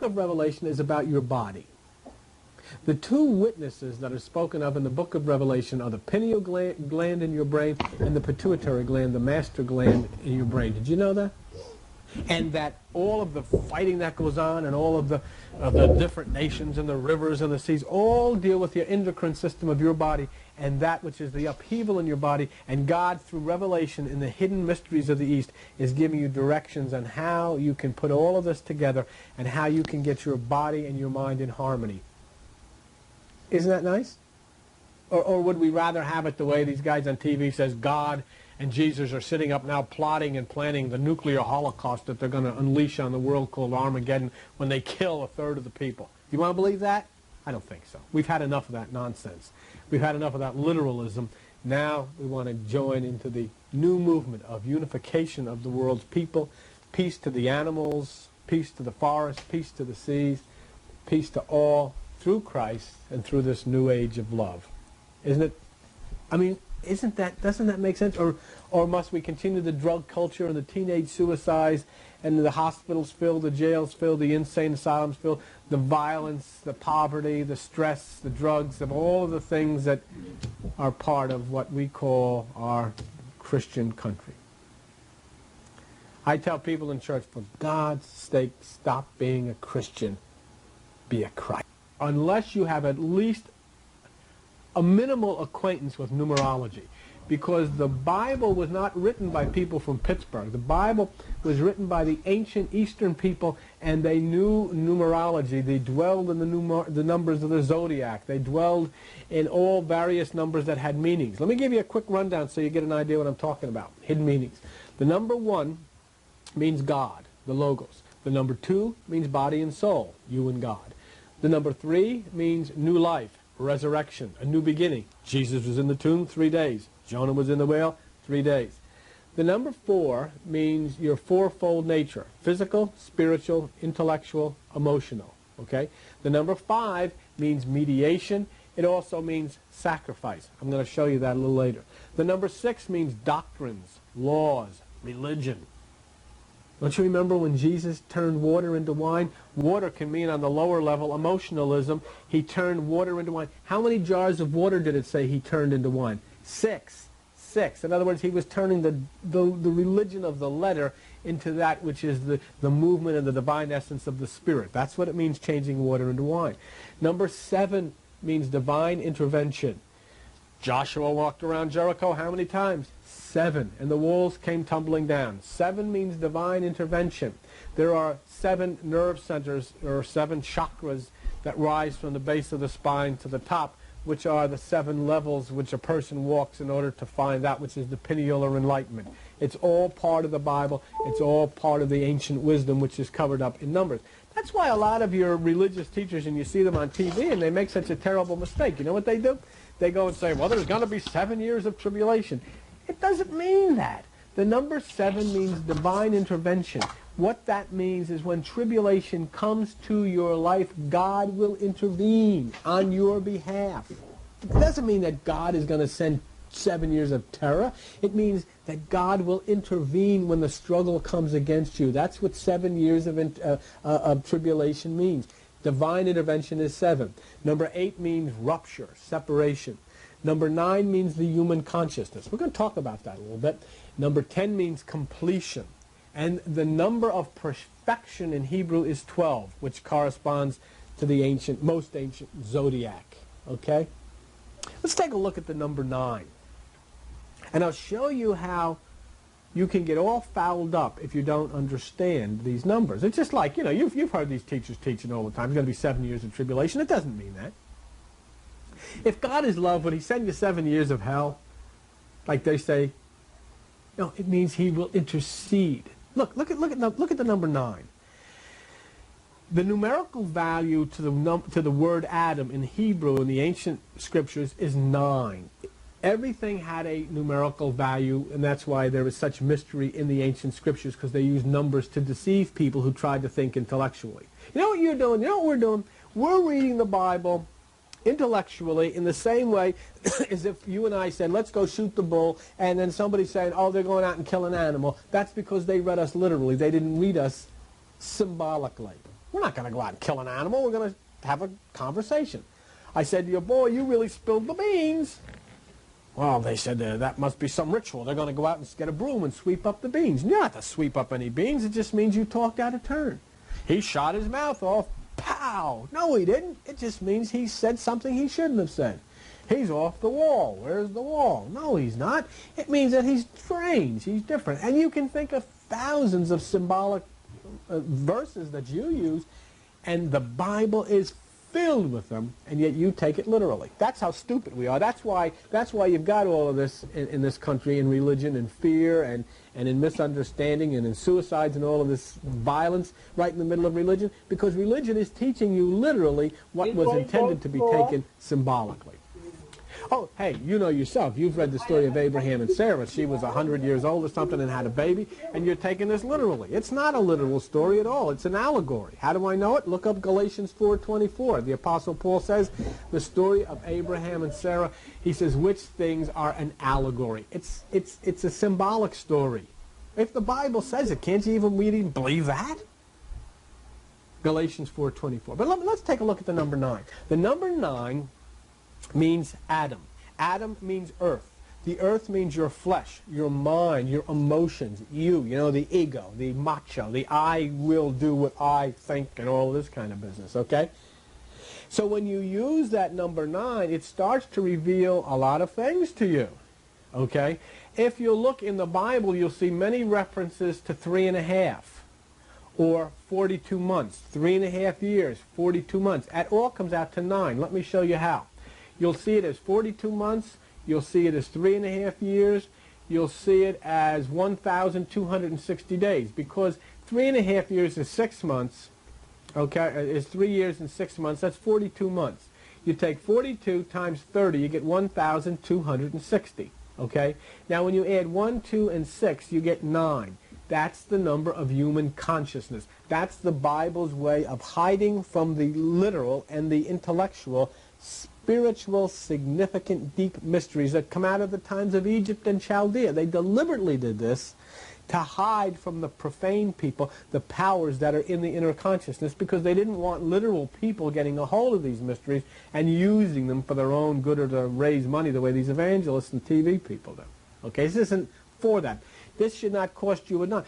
book of Revelation is about your body. The two witnesses that are spoken of in the book of Revelation are the pineal gland in your brain and the pituitary gland, the master gland in your brain. Did you know that? And that all of the fighting that goes on and all of the different nations and the rivers and the seas all deal with the endocrine system of your body and that which is the upheaval in your body. And God, through revelation in the hidden mysteries of the East, is giving you directions on how you can put all of this together and how you can get your body and your mind in harmony. Isn't that nice? Or would we rather have it the way these guys on TV says God and Jesus are sitting up now plotting and planning the nuclear holocaust that they're going to unleash on the world called Armageddon when they kill a third of the people? Do you want to believe that? I don't think so. We've had enough of that nonsense. We've had enough of that literalism. Now we want to join into the new movement of unification of the world's people, peace to the animals, peace to the forest, peace to the seas, peace to all through Christ and through this new age of love. Isn't it? I mean, doesn't that make sense? Or must we continue the drug culture and the teenage suicides and the hospitals filled, the jails filled, the insane asylums filled, the violence, the poverty, the stress, the drugs, of all of the things that are part of what we call our Christian country? I tell people in church, for God's sake, stop being a Christian. Be a Christ. Unless you have at least a minimal acquaintance with numerology, because the Bible was not written by people from Pittsburgh. The Bible was written by the ancient Eastern people, and they knew numerology. They dwelled in the numbers of the zodiac. They dwelled in all various numbers that had meanings. Let me give you a quick rundown so you get an idea what I'm talking about. Hidden meanings. The number 1 means God, the Logos. The number 2 means body and soul, you and God. The number 3 means new life, resurrection, a new beginning. Jesus was in the tomb 3 days. Jonah was in the whale 3 days. The number 4 means your fourfold nature: physical, spiritual, intellectual, emotional. Okay? The number 5 means mediation. It also means sacrifice. I'm going to show you that a little later. The number 6 means doctrines, laws, religion. Don't you remember when Jesus turned water into wine? Water can mean on the lower level emotionalism. He turned water into wine. How many jars of water did it say he turned into wine? 6. 6. In other words, he was turning the religion of the letter into that which is the movement and the divine essence of the Spirit. That's what it means, changing water into wine. Number 7 means divine intervention. Joshua walked around Jericho how many times? 7. And the walls came tumbling down. 7 means divine intervention. There are 7 nerve centers, or 7 chakras that rise from the base of the spine to the top, which are the 7 levels which a person walks in order to find that which is the pineal or enlightenment. It's all part of the Bible. It's all part of the ancient wisdom which is covered up in numbers. That's why a lot of your religious teachers, and you see them on TV, and they make such a terrible mistake. You know what they do? They go and say, well, there's going to be 7 years of tribulation. It doesn't mean that. The number 7 means divine intervention. What that means is when tribulation comes to your life, God will intervene on your behalf. It doesn't mean that God is going to send 7 years of terror. It means that God will intervene when the struggle comes against you. That's what 7 years of tribulation means. Divine intervention is 7. Number 8 means rupture, separation. Number 9 means the human consciousness. We're going to talk about that a little bit. Number 10 means completion. And the number of perfection in Hebrew is 12, which corresponds to the most ancient zodiac. Okay? Let's take a look at the number 9. And I'll show you how you can get all fouled up if you don't understand these numbers. It's just like, you've heard these teachers teaching all the time, there's going to be 7 years of tribulation. It doesn't mean that. If God is love, would he send you 7 years of hell? Like they say? No, it means he will intercede. Look at the number 9. The numerical value to the word Adam in Hebrew in the ancient scriptures is 9. Everything had a numerical value, and that's why there is such mystery in the ancient scriptures, because they use numbers to deceive people who tried to think intellectually. You know what you're doing? You know what we're doing? We're reading the Bible intellectually in the same way as if you and I said, let's go shoot the bull, and then somebody saying, oh, they're going out and kill an animal. That's because they read us literally. They didn't read us symbolically. We're not going to go out and kill an animal. We're going to have a conversation. I said to your boy, you really spilled the beans. Well, they said that must be some ritual. They're going to go out and get a broom and sweep up the beans. You're not to sweep up any beans. It just means you talked out of turn. He shot his mouth off. Pow! No, he didn't. It just means he said something he shouldn't have said. He's off the wall. Where's the wall? No, he's not. It means that he's strange. He's different. And you can think of thousands of symbolic verses that you use, and the Bible is filled with them, and yet you take it literally. That's how stupid we are. That's why you've got all of this in this country, in religion and fear and in misunderstanding and in suicides and all of this violence right in the middle of religion, because religion is teaching you literally what was intended to be taken symbolically. Oh, hey, you know yourself. You've read the story of Abraham and Sarah. She was 100 years old or something and had a baby, and you're taking this literally. It's not a literal story at all. It's an allegory. How do I know it? Look up Galatians 4:24. The Apostle Paul says the story of Abraham and Sarah, he says, which things are an allegory. It's a symbolic story. If the Bible says it, can't you even really believe that? Galatians 4:24. But let's take a look at the number 9. The number 9 means Adam. Adam means earth. The earth means your flesh, your mind, your emotions, you know, the ego, the macho, the I will do what I think and all this kind of business, okay? So when you use that number 9, it starts to reveal a lot of things to you, okay? If you look in the Bible, you'll see many references to 3.5 or 42 months, 3.5 years, 42 months. That all comes out to 9. Let me show you how. You'll see it as 42 months. You'll see it as 3.5 years. You'll see it as 1,260 days, because 3.5 years is 6 months. Okay, is 3 years and 6 months. That's 42 months. You take 42 times 30, you get 1,260. Okay. Now, when you add 1, 2, and 6, you get 9. That's the number of human consciousness. That's the Bible's way of hiding from the literal and the intellectual, spiritual, significant, deep mysteries that come out of the times of Egypt and Chaldea. They deliberately did this to hide from the profane people the powers that are in the inner consciousness, because they didn't want literal people getting a hold of these mysteries and using them for their own good or to raise money the way these evangelists and TV people do. Okay, this isn't for that. This should not cost you a dime.